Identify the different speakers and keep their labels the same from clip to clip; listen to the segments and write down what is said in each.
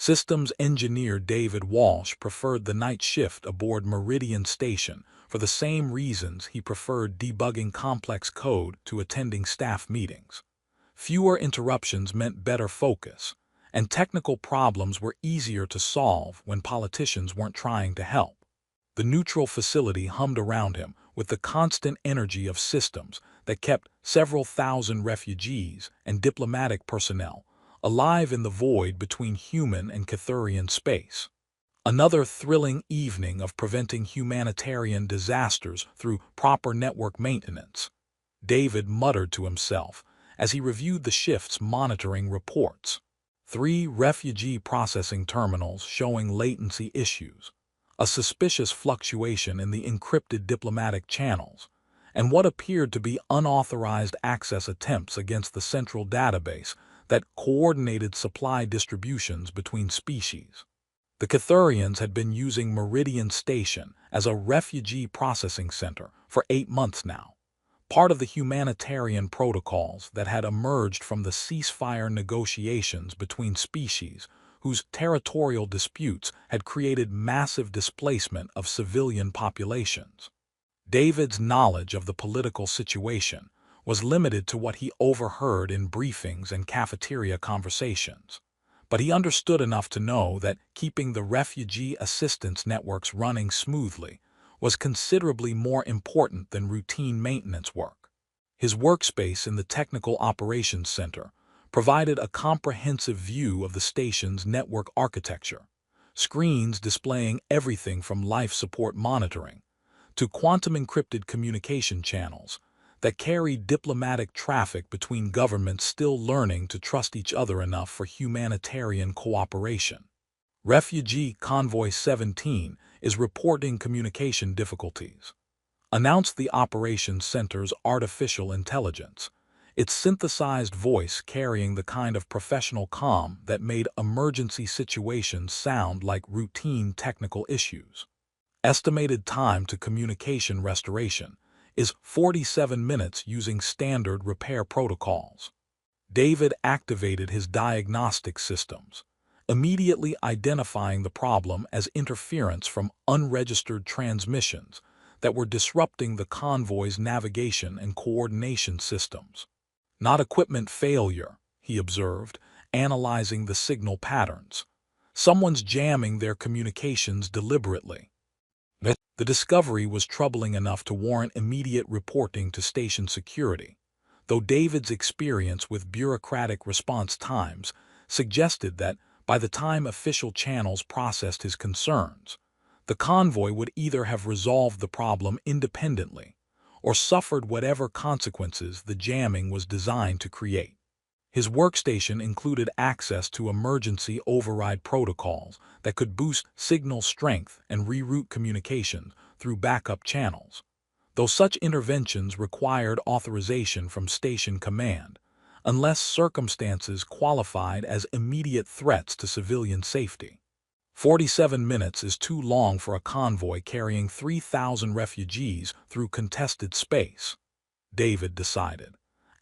Speaker 1: Systems engineer David Walsh preferred the night shift aboard Meridian Station for the same reasons he preferred debugging complex code to attending staff meetings. Fewer interruptions meant better focus, and technical problems were easier to solve when politicians weren't trying to help. The neutral facility hummed around him with the constant energy of systems that kept several thousand refugees and diplomatic personnel alive in the void between human and Cathurian space. Another thrilling evening of preventing humanitarian disasters through proper network maintenance, David muttered to himself as he reviewed the shift's monitoring reports. 3 refugee processing terminals showing latency issues, a suspicious fluctuation in the encrypted diplomatic channels, and what appeared to be unauthorized access attempts against the central database that coordinated supply distributions between species. The Cathurians had been using Meridian Station as a refugee processing center for 8 months now, part of the humanitarian protocols that had emerged from the ceasefire negotiations between species whose territorial disputes had created massive displacement of civilian populations. David's knowledge of the political situation was limited to what he overheard in briefings and cafeteria conversations, but he understood enough to know that keeping the refugee assistance networks running smoothly was considerably more important than routine maintenance work. His workspace in the Technical Operations Center provided a comprehensive view of the station's network architecture, screens displaying everything from life support monitoring to quantum-encrypted communication channels that carried diplomatic traffic between governments still learning to trust each other enough for humanitarian cooperation. Refugee Convoy 17 is reporting communication difficulties, announced the Operations Center's artificial intelligence, its synthesized voice carrying the kind of professional calm that made emergency situations sound like routine technical issues. Estimated time to communication restoration is 47 minutes using standard repair protocols. David activated his diagnostic systems, immediately identifying the problem as interference from unregistered transmissions that were disrupting the convoy's navigation and coordination systems. Not equipment failure, he observed, analyzing the signal patterns. Someone's jamming their communications deliberately. The discovery was troubling enough to warrant immediate reporting to station security, though David's experience with bureaucratic response times suggested that by the time official channels processed his concerns, the convoy would either have resolved the problem independently or suffered whatever consequences the jamming was designed to create. His workstation included access to emergency override protocols that could boost signal strength and reroute communication through backup channels, though such interventions required authorization from station command, unless circumstances qualified as immediate threats to civilian safety. 47 minutes is too long for a convoy carrying 3,000 refugees through contested space, David decided,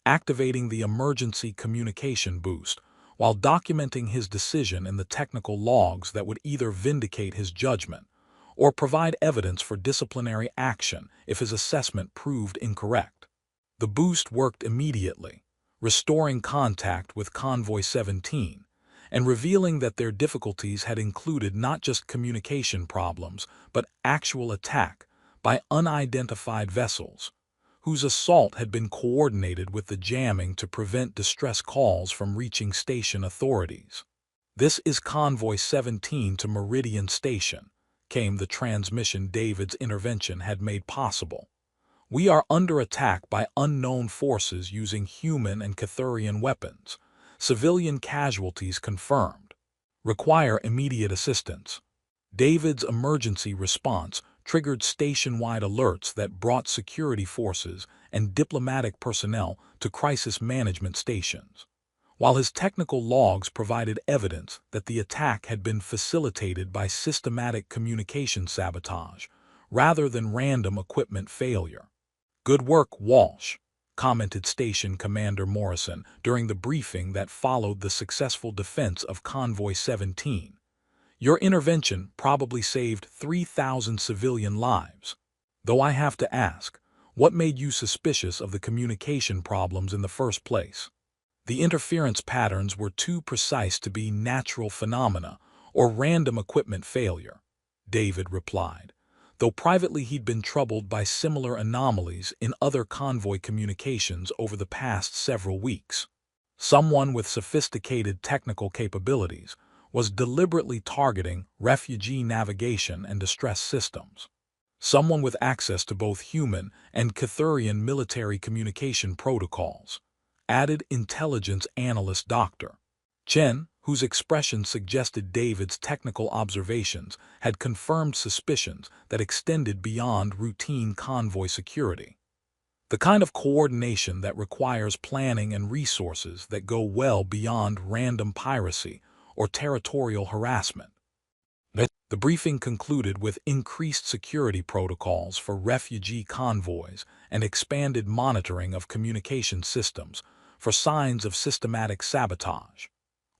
Speaker 1: activating the emergency communication boost while documenting his decision in the technical logs that would either vindicate his judgment or provide evidence for disciplinary action if his assessment proved incorrect. The boost worked immediately, restoring contact with Convoy 17 and revealing that their difficulties had included not just communication problems but actual attack by unidentified vessels, whose assault had been coordinated with the jamming to prevent distress calls from reaching station authorities. "This is Convoy 17 to Meridian Station," came the transmission David's intervention had made possible. "We are under attack by unknown forces using human and Cathurian weapons. Civilian casualties confirmed. Require immediate assistance." David's emergency response triggered station-wide alerts that brought security forces and diplomatic personnel to crisis management stations, while his technical logs provided evidence that the attack had been facilitated by systematic communication sabotage rather than random equipment failure. "Good work, Walsh," commented Station Commander Morrison during the briefing that followed the successful defense of Convoy 17. Your intervention probably saved 3,000 civilian lives. Though I have to ask, what made you suspicious of the communication problems in the first place? The interference patterns were too precise to be natural phenomena or random equipment failure, David replied, though privately he'd been troubled by similar anomalies in other convoy communications over the past several weeks. Someone with sophisticated technical capabilities was deliberately targeting refugee navigation and distress systems. Someone with access to both human and Cathurian military communication protocols, added intelligence analyst Dr. Chen, whose expression suggested David's technical observations had confirmed suspicions that extended beyond routine convoy security. The kind of coordination that requires planning and resources that go well beyond random piracy or territorial harassment. The briefing concluded with increased security protocols for refugee convoys and expanded monitoring of communication systems for signs of systematic sabotage.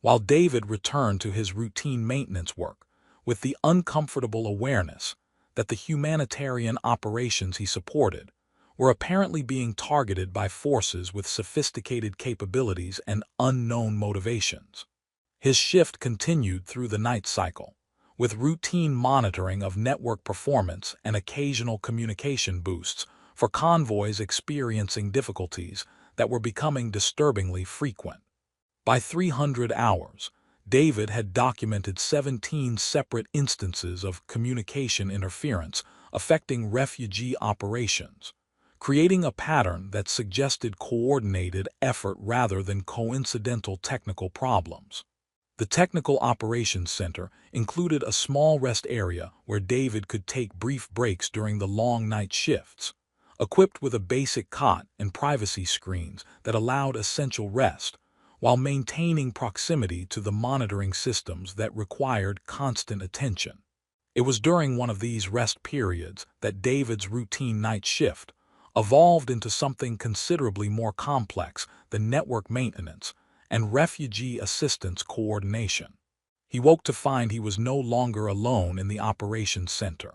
Speaker 1: While David returned to his routine maintenance work with the uncomfortable awareness that the humanitarian operations he supported were apparently being targeted by forces with sophisticated capabilities and unknown motivations. His shift continued through the night cycle, with routine monitoring of network performance and occasional communication boosts for convoys experiencing difficulties that were becoming disturbingly frequent. By 300 hours, David had documented 17 separate instances of communication interference affecting refugee operations, creating a pattern that suggested coordinated effort rather than coincidental technical problems. The Technical Operations Center included a small rest area where David could take brief breaks during the long night shifts, equipped with a basic cot and privacy screens that allowed essential rest, while maintaining proximity to the monitoring systems that required constant attention. It was during one of these rest periods that David's routine night shift evolved into something considerably more complex than network maintenance and refugee assistance coordination. He woke to find he was no longer alone in the operations center.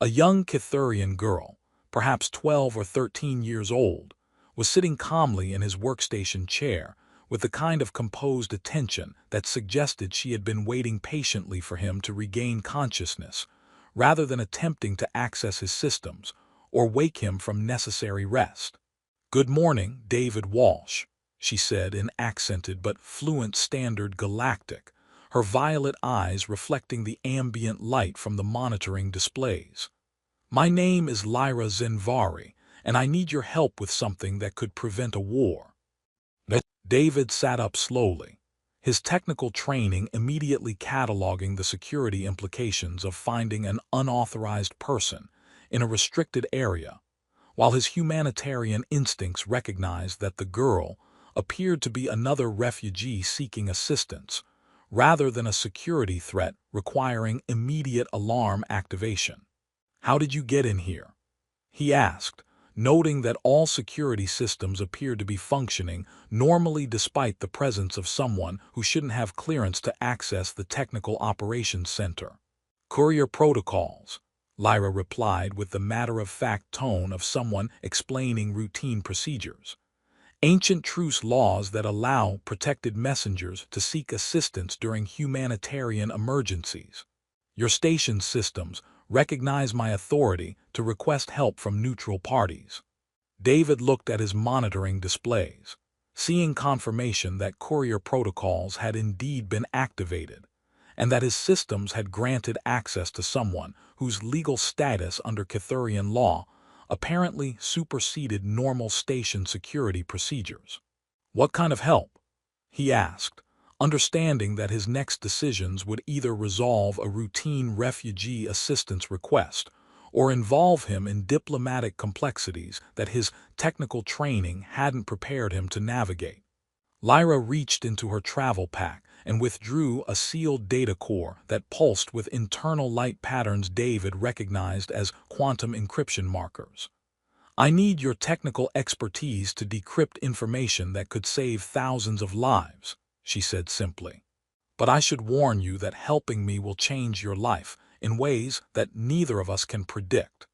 Speaker 1: A young Cathurian girl, perhaps 12 or 13 years old, was sitting calmly in his workstation chair with the kind of composed attention that suggested she had been waiting patiently for him to regain consciousness, rather than attempting to access his systems or wake him from necessary rest. "Good morning, David Walsh," she said in accented but fluent standard Galactic, her violet eyes reflecting the ambient light from the monitoring displays. "My name is Lyra Zenvari, and I need your help with something that could prevent a war." David sat up slowly, his technical training immediately cataloging the security implications of finding an unauthorized person in a restricted area, while his humanitarian instincts recognized that the girl appeared to be another refugee seeking assistance, rather than a security threat requiring immediate alarm activation. "How did you get in here?" he asked, noting that all security systems appeared to be functioning normally despite the presence of someone who shouldn't have clearance to access the Technical Operations Center. "Courier protocols," Lyra replied with the matter-of-fact tone of someone explaining routine procedures. "Ancient truce laws that allow protected messengers to seek assistance during humanitarian emergencies. Your station's systems recognize my authority to request help from neutral parties." David looked at his monitoring displays, seeing confirmation that courier protocols had indeed been activated, and that his systems had granted access to someone whose legal status under Cathurian law apparently superseded normal station security procedures. "What kind of help?" he asked, understanding that his next decisions would either resolve a routine refugee assistance request or involve him in diplomatic complexities that his technical training hadn't prepared him to navigate. Lyra reached into her travel pack and withdrew a sealed data core that pulsed with internal light patterns David recognized as quantum encryption markers. I need your technical expertise to decrypt information that could save thousands of lives, she said simply. But I should warn you that helping me will change your life in ways that neither of us can predict.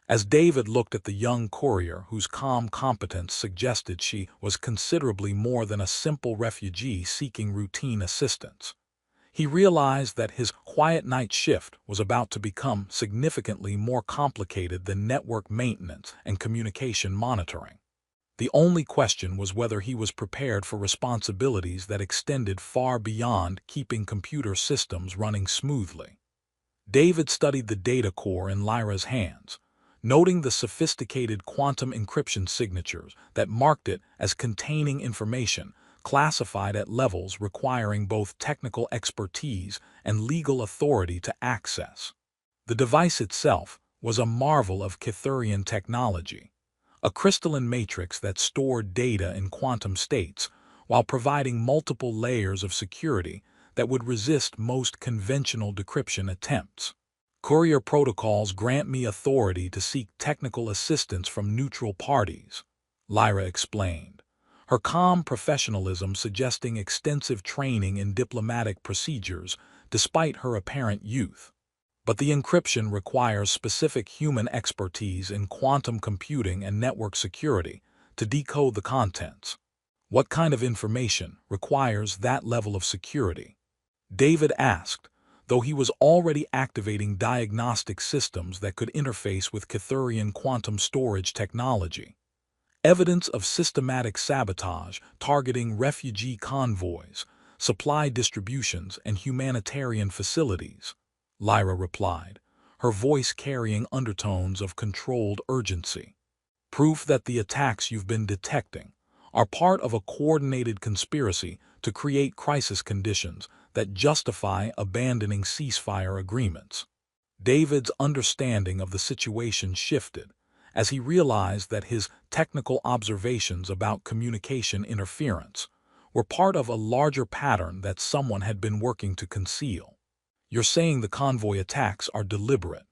Speaker 1: As David looked at the young courier whose calm competence suggested she was considerably more than a simple refugee seeking routine assistance, he realized that his quiet night shift was about to become significantly more complicated than network maintenance and communication monitoring. The only question was whether he was prepared for responsibilities that extended far beyond keeping computer systems running smoothly. David studied the data core in Lyra's hands, noting the sophisticated quantum encryption signatures that marked it as containing information classified at levels requiring both technical expertise and legal authority to access. The device itself was a marvel of Cytherian technology, a crystalline matrix that stored data in quantum states while providing multiple layers of security that would resist most conventional decryption attempts. Courier protocols grant me authority to seek technical assistance from neutral parties, Lyra explained, her calm professionalism suggesting extensive training in diplomatic procedures despite her apparent youth. But the encryption requires specific human expertise in quantum computing and network security to decode the contents. What kind of information requires that level of security? David asked, though he was already activating diagnostic systems that could interface with Cytherian quantum storage technology. Evidence of systematic sabotage targeting refugee convoys, supply distributions, and humanitarian facilities, Lyra replied, her voice carrying undertones of controlled urgency. Proof that the attacks you've been detecting are part of a coordinated conspiracy to create crisis conditions that justify abandoning ceasefire agreements. David's understanding of the situation shifted as he realized that his technical observations about communication interference were part of a larger pattern that someone had been working to conceal. You're saying the convoy attacks are deliberate.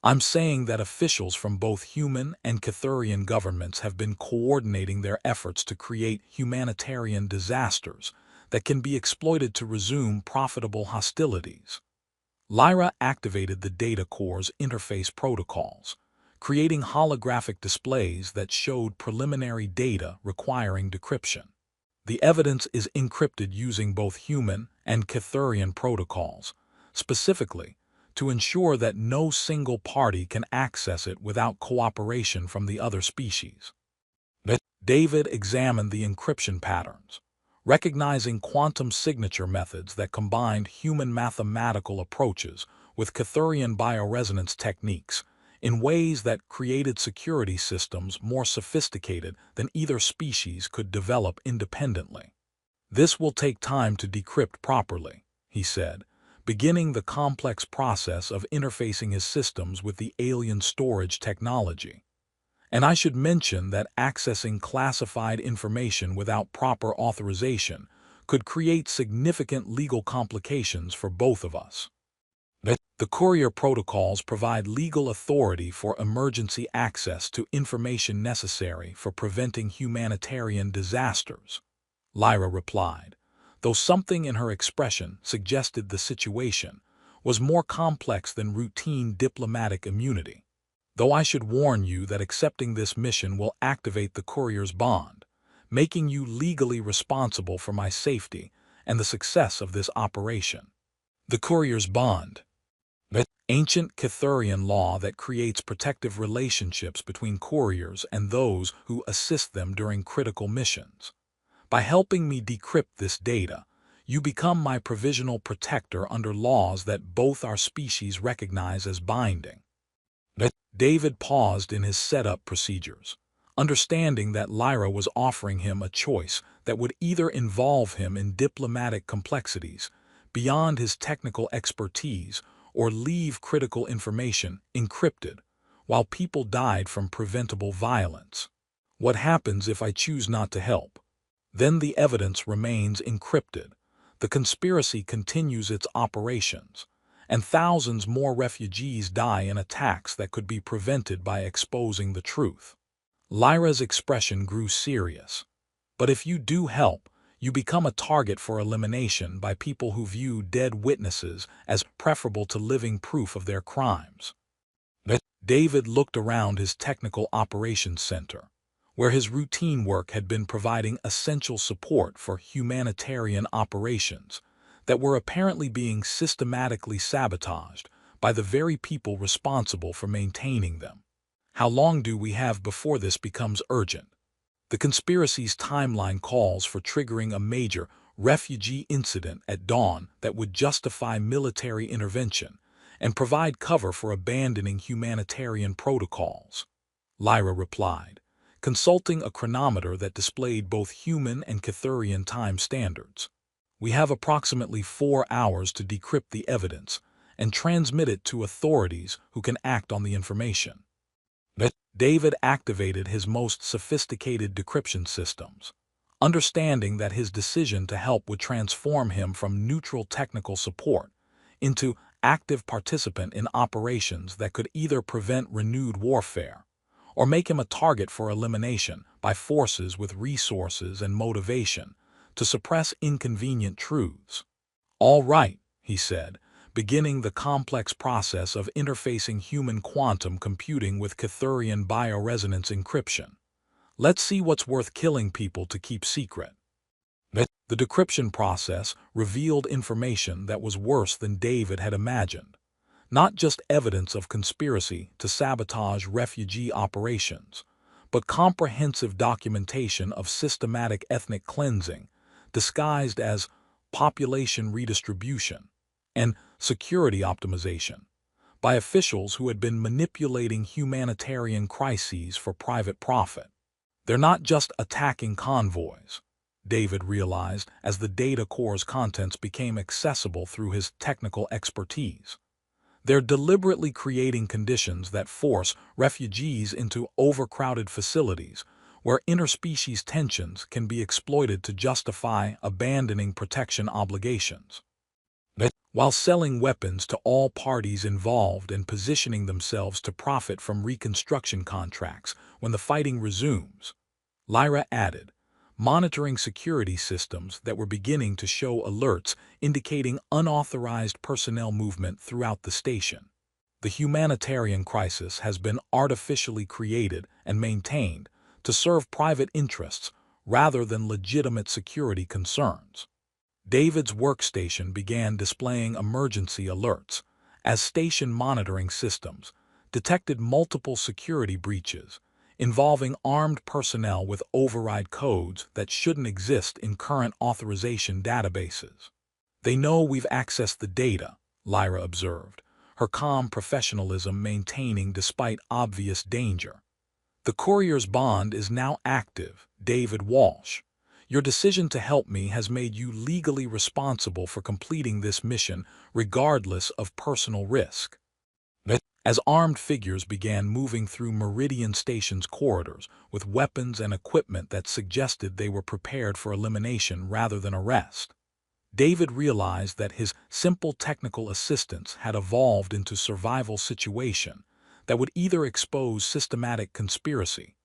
Speaker 1: I'm saying that officials from both human and Cytherian governments have been coordinating their efforts to create humanitarian disasters that can be exploited to resume profitable hostilities. Lyra activated the data core's interface protocols, creating holographic displays that showed preliminary data requiring decryption. The evidence is encrypted using both human and Cytherian protocols, specifically to ensure that no single party can access it without cooperation from the other species. David examined the encryption patterns, recognizing quantum signature methods that combined human mathematical approaches with Cytherian bioresonance techniques in ways that created security systems more sophisticated than either species could develop independently. This will take time to decrypt properly, he said, beginning the complex process of interfacing his systems with the alien storage technology. And I should mention that accessing classified information without proper authorization could create significant legal complications for both of us. The courier protocols provide legal authority for emergency access to information necessary for preventing humanitarian disasters, Lyra replied, though something in her expression suggested the situation was more complex than routine diplomatic immunity. Though I should warn you that accepting this mission will activate the courier's bond, making you legally responsible for my safety and the success of this operation. The courier's bond. Ancient Cytherian law that creates protective relationships between couriers and those who assist them during critical missions. By helping me decrypt this data, you become my provisional protector under laws that both our species recognize as binding. David paused in his setup procedures, understanding that Lyra was offering him a choice that would either involve him in diplomatic complexities beyond his technical expertise or leave critical information encrypted while people died from preventable violence. What happens if I choose not to help? Then the evidence remains encrypted. The conspiracy continues its operations, and thousands more refugees die in attacks that could be prevented by exposing the truth. Lyra's expression grew serious. But if you do help, you become a target for elimination by people who view dead witnesses as preferable to living proof of their crimes. David looked around his technical operations center, where his routine work had been providing essential support for humanitarian operations that were apparently being systematically sabotaged by the very people responsible for maintaining them. How long do we have before this becomes urgent? The conspiracy's timeline calls for triggering a major refugee incident at dawn that would justify military intervention and provide cover for abandoning humanitarian protocols. Lyra replied, consulting a chronometer that displayed both human and Cathurian time standards. We have approximately 4 hours to decrypt the evidence and transmit it to authorities who can act on the information. David activated his most sophisticated decryption systems, understanding that his decision to help would transform him from neutral technical support into active participant in operations that could either prevent renewed warfare or make him a target for elimination by forces with resources and motivation to suppress inconvenient truths. "All right," he said, beginning the complex process of interfacing human quantum computing with Cathurian bioresonance encryption. "Let's see what's worth killing people to keep secret." The decryption process revealed information that was worse than David had imagined. Not just evidence of conspiracy to sabotage refugee operations, but comprehensive documentation of systematic ethnic cleansing, disguised as population redistribution and security optimization, by officials who had been manipulating humanitarian crises for private profit. They're not just attacking convoys, David realized as the data core's contents became accessible through his technical expertise. They're deliberately creating conditions that force refugees into overcrowded facilities where interspecies tensions can be exploited to justify abandoning protection obligations. While selling weapons to all parties involved and positioning themselves to profit from reconstruction contracts when the fighting resumes, Lyra added, monitoring security systems that were beginning to show alerts indicating unauthorized personnel movement throughout the station. The humanitarian crisis has been artificially created and maintained to serve private interests rather than legitimate security concerns. David's workstation began displaying emergency alerts as station monitoring systems detected multiple security breaches involving armed personnel with override codes that shouldn't exist in current authorization databases. "They know we've accessed the data," Lyra observed, her calm professionalism maintaining despite obvious danger. "The courier's bond is now active, David Walsh. Your decision to help me has made you legally responsible for completing this mission regardless of personal risk." As armed figures began moving through Meridian Station's corridors with weapons and equipment that suggested they were prepared for elimination rather than arrest, David realized that his simple technical assistance had evolved into survival situation that would either expose systematic conspiracy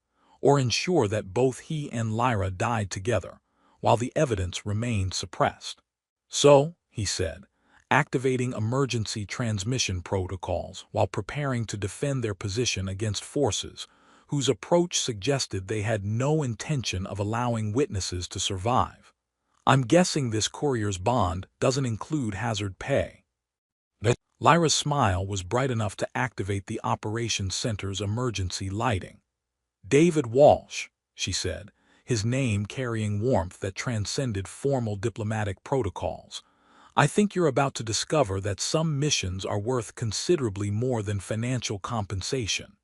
Speaker 1: or ensure that both he and Lyra died together while the evidence remained suppressed. "So," he said, activating emergency transmission protocols while preparing to defend their position against forces whose approach suggested they had no intention of allowing witnesses to survive. "I'm guessing this courier's bond doesn't include hazard pay." Lyra's smile was bright enough to activate the operations center's emergency lighting. "David Walsh," she said, his name carrying warmth that transcended formal diplomatic protocols. "I think you're about to discover that some missions are worth considerably more than financial compensation."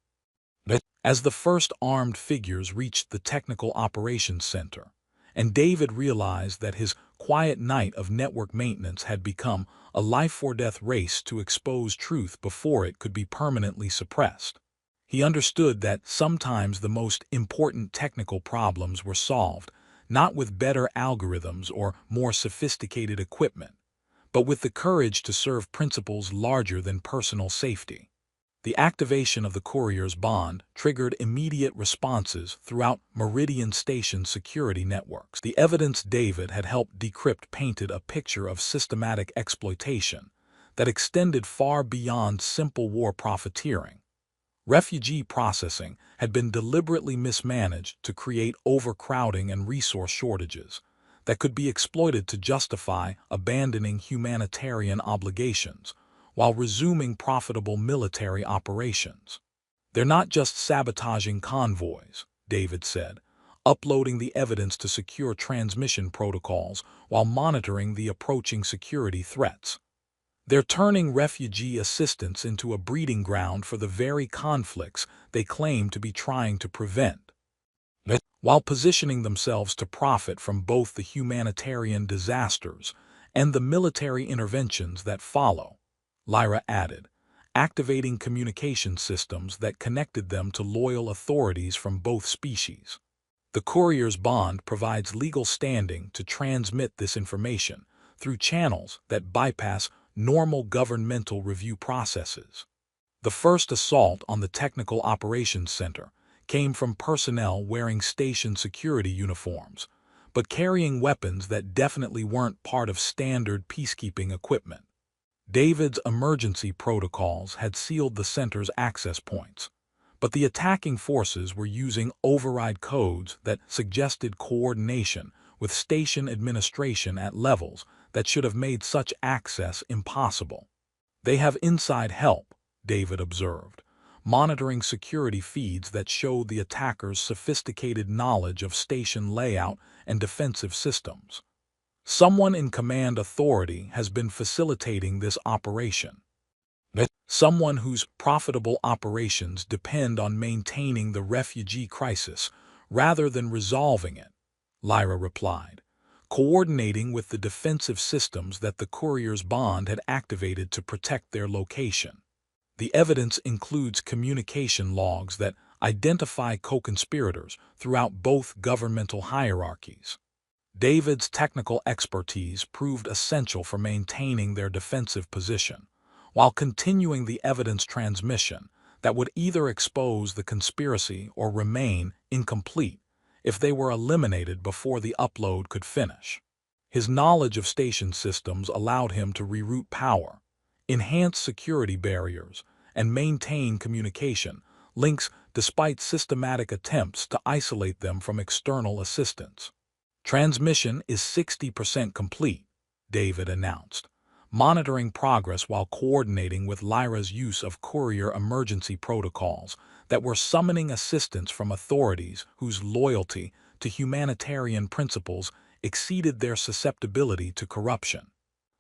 Speaker 1: As the first armed figures reached the Technical Operations Center, and David realized that his quiet night of network maintenance had become a life-or-death race to expose truth before it could be permanently suppressed, he understood that sometimes the most important technical problems were solved not with better algorithms or more sophisticated equipment, but with the courage to serve principles larger than personal safety. The activation of the courier's bond triggered immediate responses throughout Meridian Station security networks. The evidence David had helped decrypt painted a picture of systematic exploitation that extended far beyond simple war profiteering. Refugee processing had been deliberately mismanaged to create overcrowding and resource shortages that could be exploited to justify abandoning humanitarian obligations while resuming profitable military operations. "They're not just sabotaging convoys," David said, uploading the evidence to secure transmission protocols while monitoring the approaching security threats. "They're turning refugee assistance into a breeding ground for the very conflicts they claim to be trying to prevent, while positioning themselves to profit from both the humanitarian disasters and the military interventions that follow," Lyra added, activating communication systems that connected them to loyal authorities from both species. The courier's bond provides legal standing to transmit this information through channels that bypass normal governmental review processes. The first assault on the Technical Operations Center came from personnel wearing station security uniforms, but carrying weapons that definitely weren't part of standard peacekeeping equipment. David's emergency protocols had sealed the center's access points, but the attacking forces were using override codes that suggested coordination with station administration at levels that should have made such access impossible. "They have inside help," David observed, monitoring security feeds that showed the attackers' sophisticated knowledge of station layout and defensive systems. "Someone in command authority has been facilitating this operation. Someone whose profitable operations depend on maintaining the refugee crisis rather than resolving it," Lyra replied, coordinating with the defensive systems that the courier's bond had activated to protect their location. The evidence includes communication logs that identify co-conspirators throughout both governmental hierarchies. David's technical expertise proved essential for maintaining their defensive position, while continuing the evidence transmission that would either expose the conspiracy or remain incomplete if they were eliminated before the upload could finish. His knowledge of station systems allowed him to reroute power, enhance security barriers, and maintain communication links despite systematic attempts to isolate them from external assistance. "Transmission is 60% complete," David announced, monitoring progress while coordinating with Lyra's use of courier emergency protocols that were summoning assistance from authorities whose loyalty to humanitarian principles exceeded their susceptibility to corruption.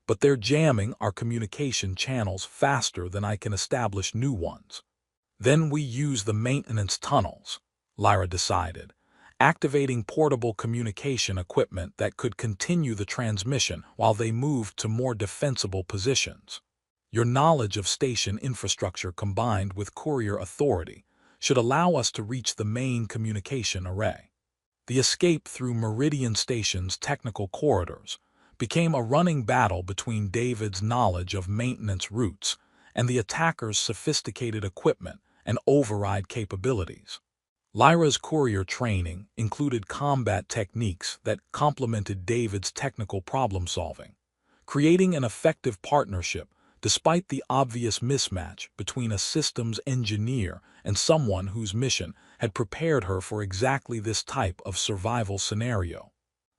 Speaker 1: "But they're jamming our communication channels faster than I can establish new ones." "Then we use the maintenance tunnels," Lyra decided, activating portable communication equipment that could continue the transmission while they moved to more defensible positions. "Your knowledge of station infrastructure combined with courier authority should allow us to reach the main communication array." The escape through Meridian Station's technical corridors became a running battle between David's knowledge of maintenance routes and the attackers' sophisticated equipment and override capabilities. Lyra's courier training included combat techniques that complemented David's technical problem-solving, creating an effective partnership despite the obvious mismatch between a systems engineer and someone whose mission had prepared her for exactly this type of survival scenario.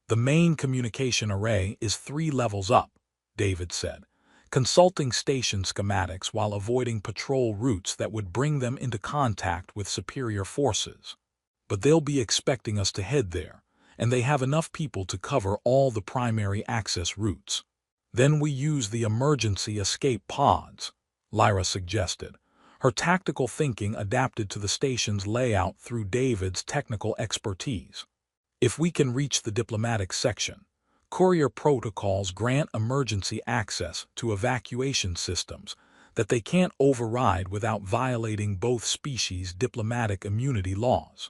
Speaker 1: "The main communication array is 3 levels up," David said, consulting station schematics while avoiding patrol routes that would bring them into contact with superior forces. "But they'll be expecting us to head there, and they have enough people to cover all the primary access routes." "Then we use the emergency escape pods," Lyra suggested, her tactical thinking adapted to the station's layout through David's technical expertise. "If we can reach the diplomatic section, courier protocols grant emergency access to evacuation systems that they can't override without violating both species' diplomatic immunity laws."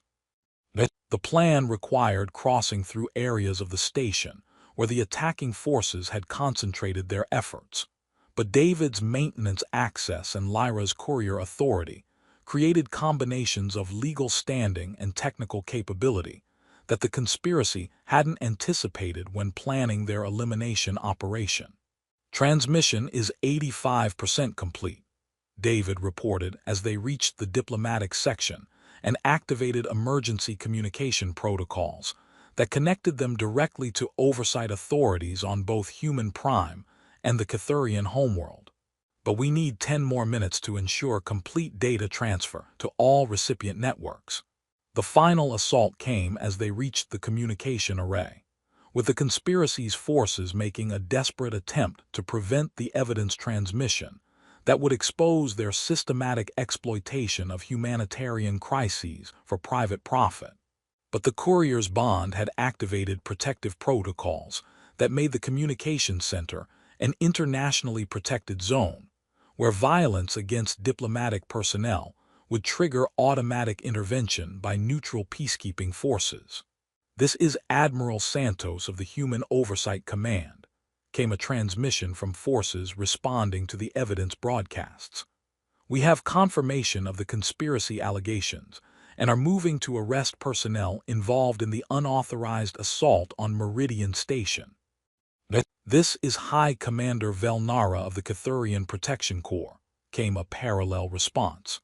Speaker 1: The plan required crossing through areas of the station where the attacking forces had concentrated their efforts, But David's maintenance access and Lyra's courier authority created combinations of legal standing and technical capability that the conspiracy hadn't anticipated when planning their elimination operation. Transmission is 85% complete, David reported as they reached the diplomatic section and activated emergency communication protocols that connected them directly to oversight authorities on both Human Prime and the Cathurian homeworld. But we need 10 more minutes to ensure complete data transfer to all recipient networks. The final assault came as they reached the communication array, with the conspiracy's forces making a desperate attempt to prevent the evidence transmission that would expose their systematic exploitation of humanitarian crises for private profit. But the courier's bond had activated protective protocols that made the communication center an internationally protected zone, where violence against diplomatic personnel would trigger automatic intervention by neutral peacekeeping forces. "This is Admiral Santos of the Human Oversight Command," came a transmission from forces responding to the evidence broadcasts. "We have confirmation of the conspiracy allegations and are moving to arrest personnel involved in the unauthorized assault on Meridian Station." "This is High Commander Velnara of the Cathurian Protection Corps," came a parallel response.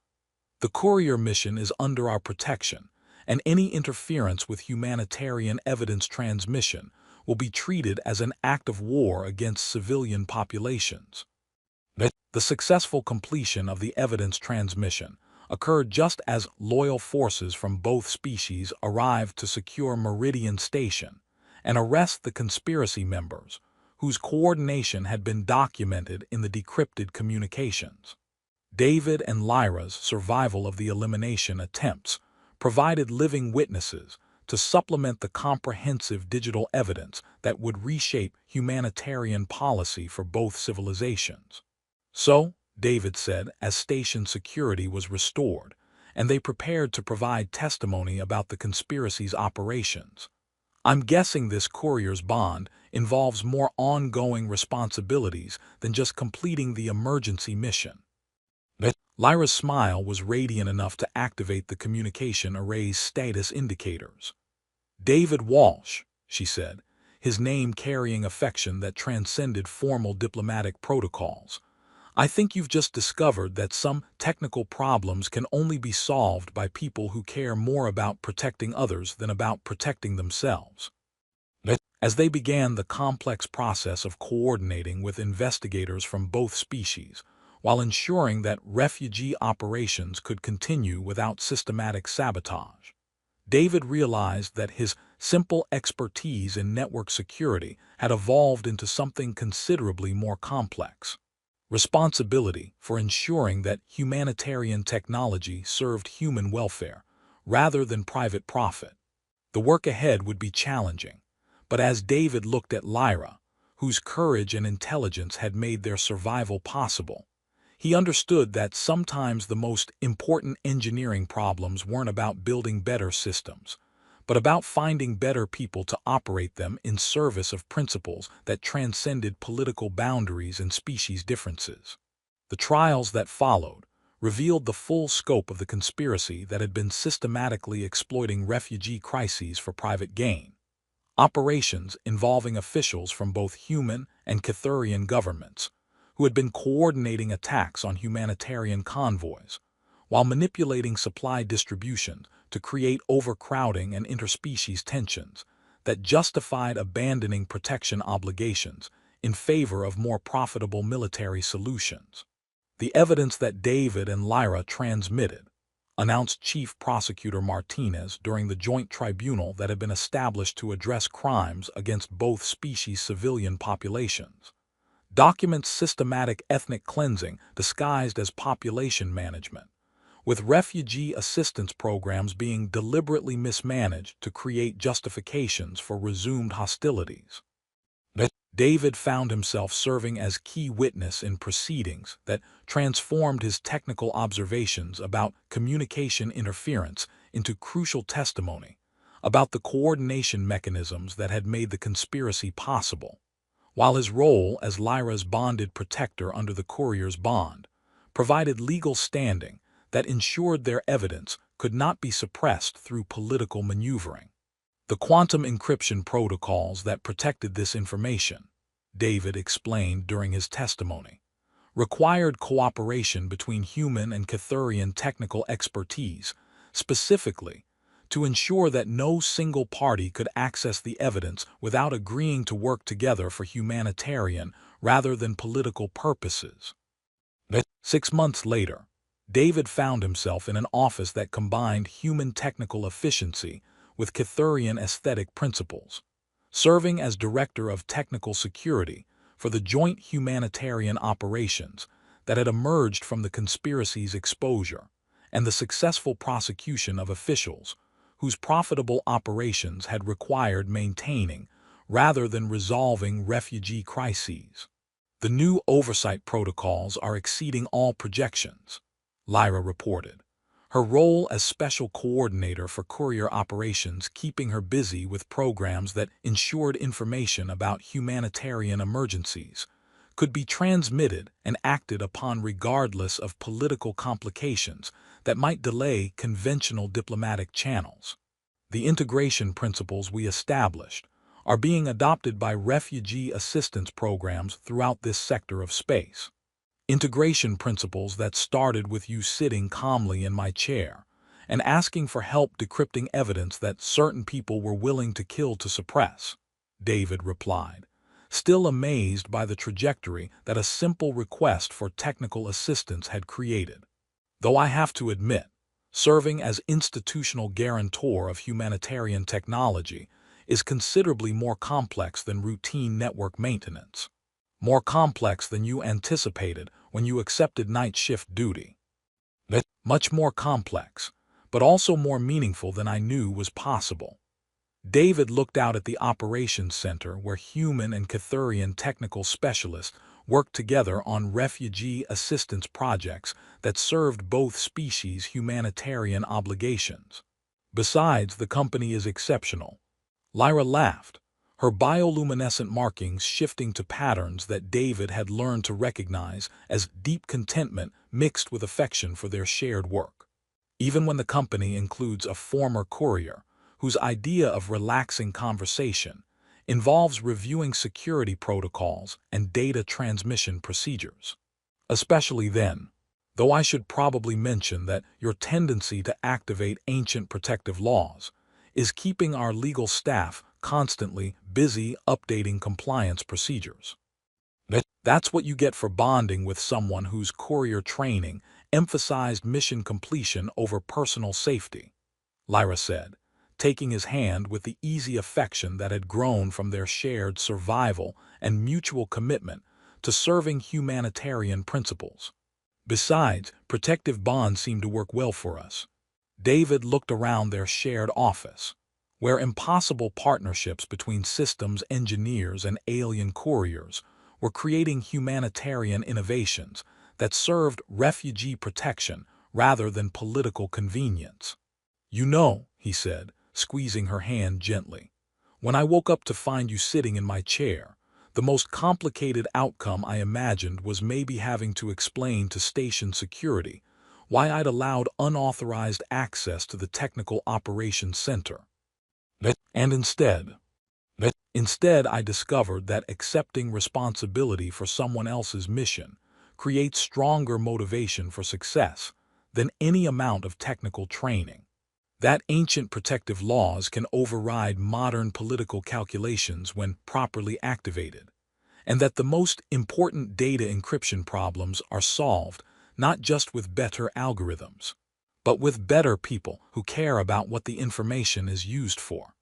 Speaker 1: "The courier mission is under our protection, and any interference with humanitarian evidence transmission will be treated as an act of war against civilian populations." The successful completion of the evidence transmission occurred just as loyal forces from both species arrived to secure Meridian Station and arrest the conspiracy members, whose coordination had been documented in the decrypted communications. David and Lyra's survival of the elimination attempts provided living witnesses to supplement the comprehensive digital evidence that would reshape humanitarian policy for both civilizations. "So," David said as station security was restored, and they prepared to provide testimony about the conspiracy's operations, "I'm guessing this courier's bond involves more ongoing responsibilities than just completing the emergency mission." Lyra's smile was radiant enough to activate the communication array's status indicators. "David Walsh," she said, his name carrying affection that transcended formal diplomatic protocols. "I think you've just discovered that some technical problems can only be solved by people who care more about protecting others than about protecting themselves." As they began the complex process of coordinating with investigators from both species, while ensuring that refugee operations could continue without systematic sabotage, David realized that his simple expertise in network security had evolved into something considerably more complex. Responsibility for ensuring that humanitarian technology served human welfare rather than private profit. The work ahead would be challenging, but as David looked at Lyra, whose courage and intelligence had made their survival possible, he understood that sometimes the most important engineering problems weren't about building better systems, but about finding better people to operate them in service of principles that transcended political boundaries and species differences. The trials that followed revealed the full scope of the conspiracy that had been systematically exploiting refugee crises for private gain. Operations involving officials from both human and Cathurian governments, who had been coordinating attacks on humanitarian convoys, while manipulating supply distribution to create overcrowding and interspecies tensions that justified abandoning protection obligations in favor of more profitable military solutions. "The evidence that David and Lyra transmitted," announced Chief Prosecutor Martinez during the joint tribunal that had been established to address crimes against both species' civilian populations, "documents systematic ethnic cleansing disguised as population management, with refugee assistance programs being deliberately mismanaged to create justifications for resumed hostilities." David found himself serving as key witness in proceedings that transformed his technical observations about communication interference into crucial testimony about the coordination mechanisms that had made the conspiracy possible, while his role as Lyra's bonded protector under the courier's bond provided legal standing that ensured their evidence could not be suppressed through political maneuvering. The quantum encryption protocols that protected this information, David explained during his testimony, required cooperation between human and Cathurian technical expertise, specifically to ensure that no single party could access the evidence without agreeing to work together for humanitarian rather than political purposes. 6 months later, David found himself in an office that combined human technical efficiency with Cathurian aesthetic principles, serving as Director of Technical Security for the joint humanitarian operations that had emerged from the conspiracy's exposure and the successful prosecution of officials whose profitable operations had required maintaining rather than resolving refugee crises. The new oversight protocols are exceeding all projections, Lyra reported, her role as special coordinator for courier operations keeping her busy with programs that ensured information about humanitarian emergencies could be transmitted and acted upon regardless of political complications that might delay conventional diplomatic channels. The integration principles we established are being adopted by refugee assistance programs throughout this sector of space. Integration principles that started with you sitting calmly in my chair and asking for help decrypting evidence that certain people were willing to kill to suppress, David replied, still amazed by the trajectory that a simple request for technical assistance had created. Though I have to admit, serving as institutional guarantor of humanitarian technology is considerably more complex than routine network maintenance. More complex than you anticipated when you accepted night shift duty. Much more complex, but also more meaningful than I knew was possible. David looked out at the operations center where human and Cathurian technical specialists worked together on refugee assistance projects that served both species' humanitarian obligations. Besides, the company is exceptional. Lyra laughed, her bioluminescent markings shifting to patterns that David had learned to recognize as deep contentment mixed with affection for their shared work. Even when the company includes a former courier whose idea of relaxing conversation involves reviewing security protocols and data transmission procedures. Especially then, though I should probably mention that your tendency to activate ancient protective laws is keeping our legal staff constantly busy updating compliance procedures. That's what you get for bonding with someone whose courier training emphasized mission completion over personal safety, Lyra said, taking his hand with the easy affection that had grown from their shared survival and mutual commitment to serving humanitarian principles. Besides, protective bonds seem to work well for us. David looked around their shared office, where impossible partnerships between systems engineers and alien couriers were creating humanitarian innovations that served refugee protection rather than political convenience. You know, he said, squeezing her hand gently, when I woke up to find you sitting in my chair, the most complicated outcome I imagined was maybe having to explain to station security why I'd allowed unauthorized access to the Technical Operations Center. And instead I discovered that accepting responsibility for someone else's mission creates stronger motivation for success than any amount of technical training. That ancient protective laws can override modern political calculations when properly activated, and that the most important data encryption problems are solved not just with better algorithms, but with better people who care about what the information is used for.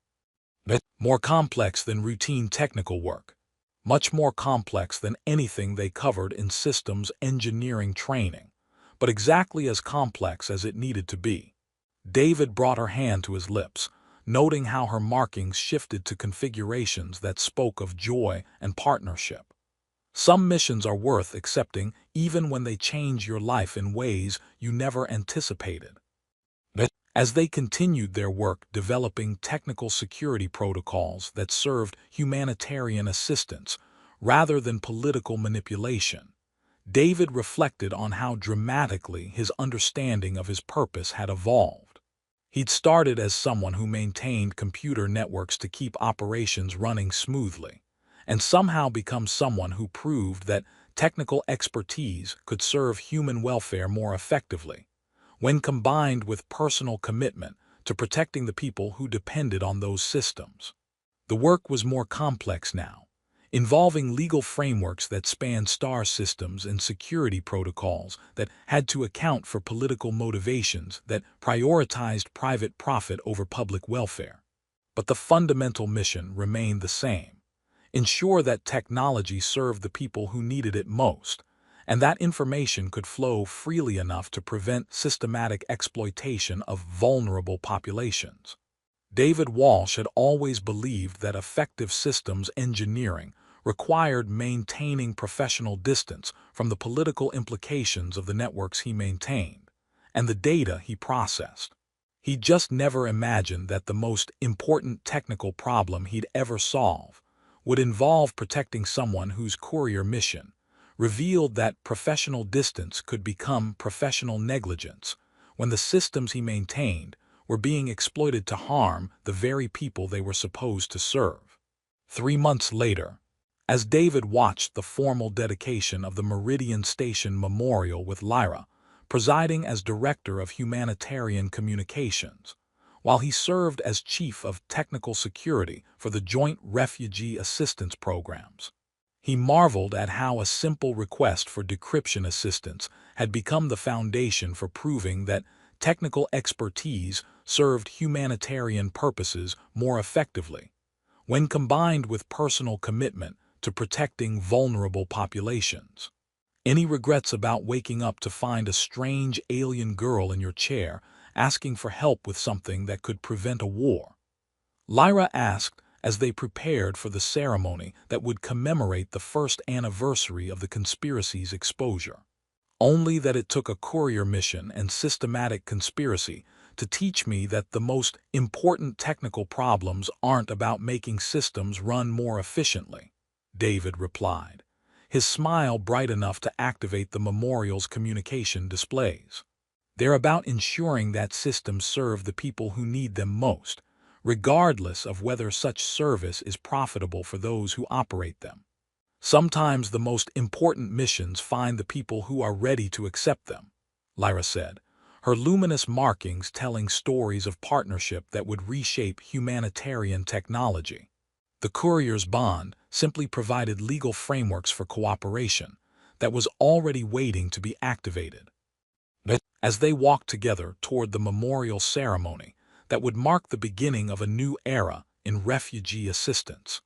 Speaker 1: More complex than routine technical work, much more complex than anything they covered in systems engineering training, but exactly as complex as it needed to be. David brought her hand to his lips, noting how her markings shifted to configurations that spoke of joy and partnership. Some missions are worth accepting even when they change your life in ways you never anticipated. As they continued their work developing technical security protocols that served humanitarian assistance rather than political manipulation. David reflected on how dramatically his understanding of his purpose had evolved. He'd started as someone who maintained computer networks to keep operations running smoothly, and somehow become someone who proved that technical expertise could serve human welfare more effectively, when combined with personal commitment to protecting the people who depended on those systems. The work was more complex now, involving legal frameworks that spanned star systems and security protocols that had to account for political motivations that prioritized private profit over public welfare. But the fundamental mission remained the same: ensure that technology served the people who needed it most, and that information could flow freely enough to prevent systematic exploitation of vulnerable populations. David Walsh had always believed that effective systems engineering required maintaining professional distance from the political implications of the networks he maintained and the data he processed. He just never imagined that the most important technical problem he'd ever solve would involve protecting someone whose courier mission revealed that professional distance could become professional negligence when the systems he maintained were being exploited to harm the very people they were supposed to serve. 3 months later, as David watched the formal dedication of the Meridian Station Memorial with Lyra presiding as Director of Humanitarian Communications, while he served as Chief of Technical Security for the Joint Refugee Assistance Programs, he marveled at how a simple request for decryption assistance had become the foundation for proving that technical expertise served humanitarian purposes more effectively, when combined with personal commitment to protecting vulnerable populations. Any regrets about waking up to find a strange alien girl in your chair asking for help with something that could prevent a war? Lyra asked as they prepared for the ceremony that would commemorate the first anniversary of the conspiracy's exposure. Only that it took a courier mission and systematic conspiracy to teach me that the most important technical problems aren't about making systems run more efficiently, David replied, his smile bright enough to activate the memorial's communication displays. They're about ensuring that systems serve the people who need them most, regardless of whether such service is profitable for those who operate them. Sometimes the most important missions find the people who are ready to accept them, Lyra said, her luminous markings telling stories of partnership that would reshape humanitarian technology. The courier's bond simply provided legal frameworks for cooperation that was already waiting to be activated. As they walked together toward the memorial ceremony that would mark the beginning of a new era in refugee assistance,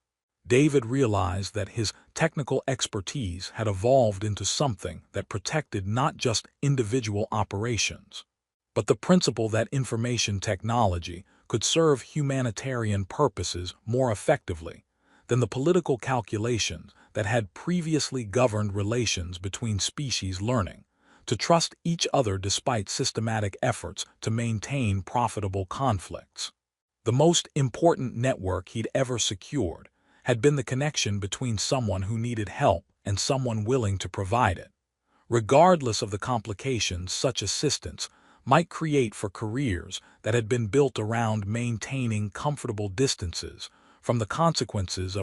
Speaker 1: David realized that his technical expertise had evolved into something that protected not just individual operations, but the principle that information technology could serve humanitarian purposes more effectively than the political calculations that had previously governed relations between species learning to trust each other despite systematic efforts to maintain profitable conflicts. The most important network he'd ever secured had been the connection between someone who needed help and someone willing to provide it, regardless of the complications such assistance might create for careers that had been built around maintaining comfortable distances from the consequences of